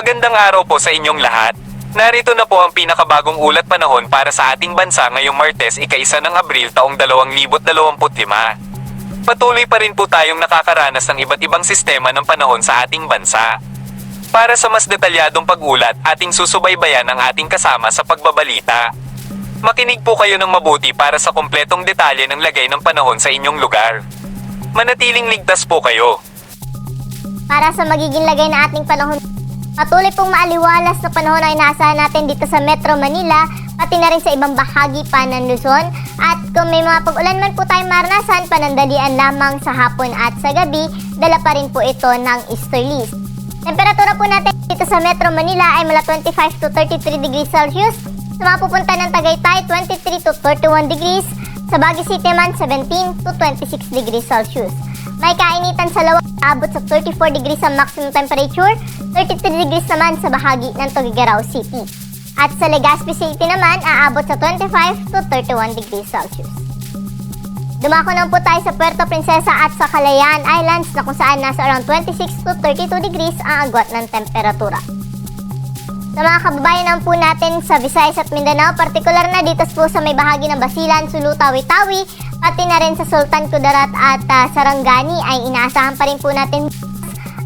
Magandang araw po sa inyong lahat. Narito na po ang pinakabagong ulat panahon para sa ating bansa ngayong Martes, ika-1 ng Abril taong 2025. Patuloy pa rin po tayong nakakaranas ng iba't ibang sistema ng panahon sa ating bansa. Para sa mas detalyadong pag-ulat, ating susubaybayan ang ating kasama sa pagbabalita. Makinig po kayo ng mabuti para sa kumpletong detalye ng lagay ng panahon sa inyong lugar. Manatiling ligtas po kayo. Para sa magiging lagay na ating panahon, patuloy pong maaliwalas na panahon ay inaasahan natin dito sa Metro Manila, pati na rin sa ibang bahagi pa ng Luzon. At kung may mga pag-ulan man po tayong maranasan, panandalian lamang sa hapon at sa gabi, dala pa rin po ito ng easterlies. Temperatura po natin dito sa Metro Manila ay mula 25 to 33 degrees Celsius. Sa mga pupunta ng Tagaytay, 23 to 31 degrees. Sa Baguio City naman, 17 to 26 degrees Celsius. May kainitan sa Lawag, abot sa 34 degrees ang maximum temperature, 33 degrees naman sa bahagi ng Tuguegarao City. At sa Legazpi City naman, aabot sa 25 to 31 degrees Celsius. Dumako naman po tayo sa Puerto Princesa at sa Calayan Islands na kung saan nasa around 26 to 32 degrees ang agwat ng temperatura. Sa mga kababayan naman po natin sa Visayas at Mindanao, partikular na dito po sa may bahagi ng Basilan, Sulu, Tawi-Tawi, pati na rin sa Sultan Kudarat at Sarangani ay inaasahan pa rin po natin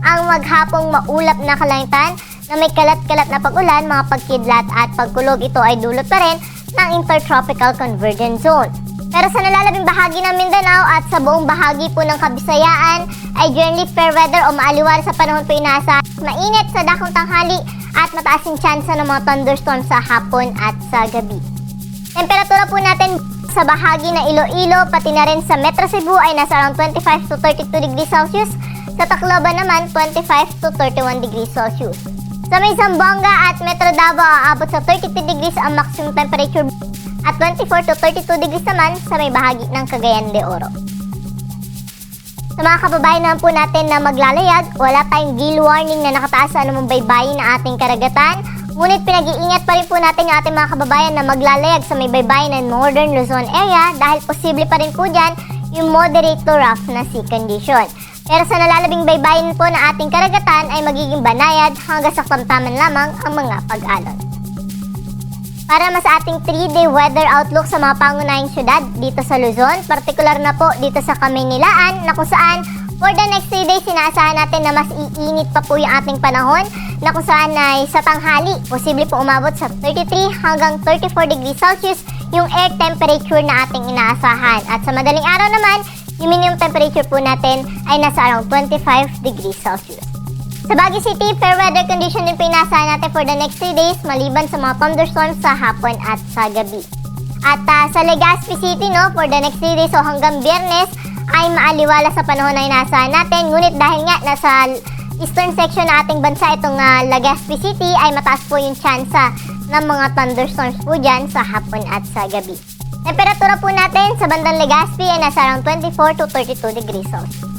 ang maghapong maulap na kalangitan na may kalat-kalat na pag-ulan, mga pagkidlat at pagkulog. Ito ay dulot pa rin ng Intertropical Convergence Zone. Pero sa nalalabing bahagi ng Mindanao at sa buong bahagi po ng Kabisayaan ay generally fair weather o maaliwala sa panahon po inaasahan. Mainit sa dakong tanghali at mataas yung tsansa ng mga thunderstorms sa hapon at sa gabi. Temperatura po natin sa bahagi ng Iloilo pati na rin sa Metro Cebu ay nasa around 25 to 32 degrees Celsius. Sa Tacloban naman 25 to 31 degrees Celsius. Sa may Zamboanga at Metro Davao aabot sa 33 degrees ang maximum temperature at 24 to 32 degrees naman sa may bahagi ng Cagayan de Oro. Sa mga kababayan naman po natin na maglalayag, wala tayong gale warning na nakataas sa anumang baybayin ng ating karagatan. Ngunit pinag-iingat pa rin po natin yung ating mga kababayan na maglalayag sa may baybayin ng Northern Luzon area dahil posible pa rin po dyan yung moderate to rough na sea condition. Pero sa nalalabing baybayin po ng ating karagatan ay magiging banayad hanggang sa tamtaman lamang ang mga pag-alon. Para mas ating 3-day weather outlook sa mga pangunahing syudad dito sa Luzon, partikular na po dito sa Kamaynilaan na kung saan for the next 3 days sinaasahan natin na mas iinit pa po yung ating panahon na kung saan ay sa tanghali, posible po umabot sa 33 hanggang 34 degrees Celsius yung air temperature na ating inaasahan. At sa madaling araw naman, yung minimum temperature po natin ay nasa around 25 degrees Celsius. Sa Baguio City, fair weather condition din po inaasahan natin for the next 3 days maliban sa mga thunderstorms sa hapon at sa gabi. At sa Legazpi City, for the next 3 days o hanggang Biyernes ay maaliwala sa panahon na inaasahan natin. Ngunit dahil nga nasa eastern section na ating bansa itong Legazpi City ay mataas po yung tsansa ng mga thunderstorms po dyan sa hapon at sa gabi. Temperatura po natin sa bandang Legazpi ay nasa around 24 to 32 degrees Celsius.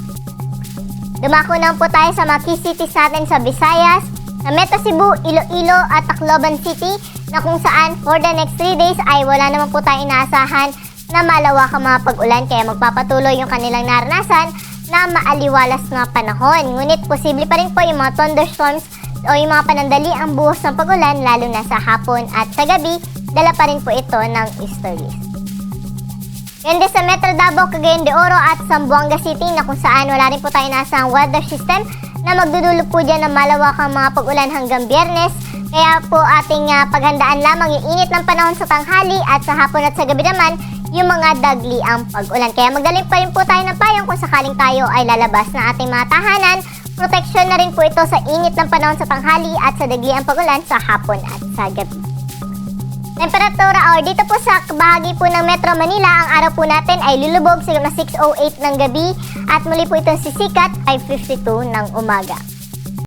Dumako na po tayo sa mga key cities natin sa Visayas, sa Metro Cebu, Iloilo at Tacloban City na kung saan for the next 3 days ay wala naman po tayong inaasahan na malawak ang mga pag-ulan kaya magpapatuloy yung kanilang naranasan na maaliwalas na panahon. Ngunit posible pa rin po yung mga thunderstorms o yung mga panandali ang buhos ng pag-ulan lalo na sa hapon at sa gabi, dala pa rin po ito ng easterlies. Yan din sa Metro Davao, Cagayan de Oro at Zamboanga City na kung saan wala rin po tayo nasa weather system na magdudulog po dyan ng malawakang mga pag-ulan hanggang Biyernes. Kaya po ating paghandaan lamang yung init ng panahon sa tanghali at sa hapon at sa gabi naman yung mga dagli ang pag-ulan. Kaya magdalhin pa rin po tayo ng payong kung sakaling tayo ay lalabas ng ating mga tahanan. Proteksyon na rin po ito sa init ng panahon sa tanghali at sa dagli ang pag-ulan sa hapon at sa gabi. Temperatura or dito po sa bahagi po ng Metro Manila, ang araw po natin ay lulubog sa 6:08 ng gabi at muli po itong sisikat ay 5:52 ng umaga.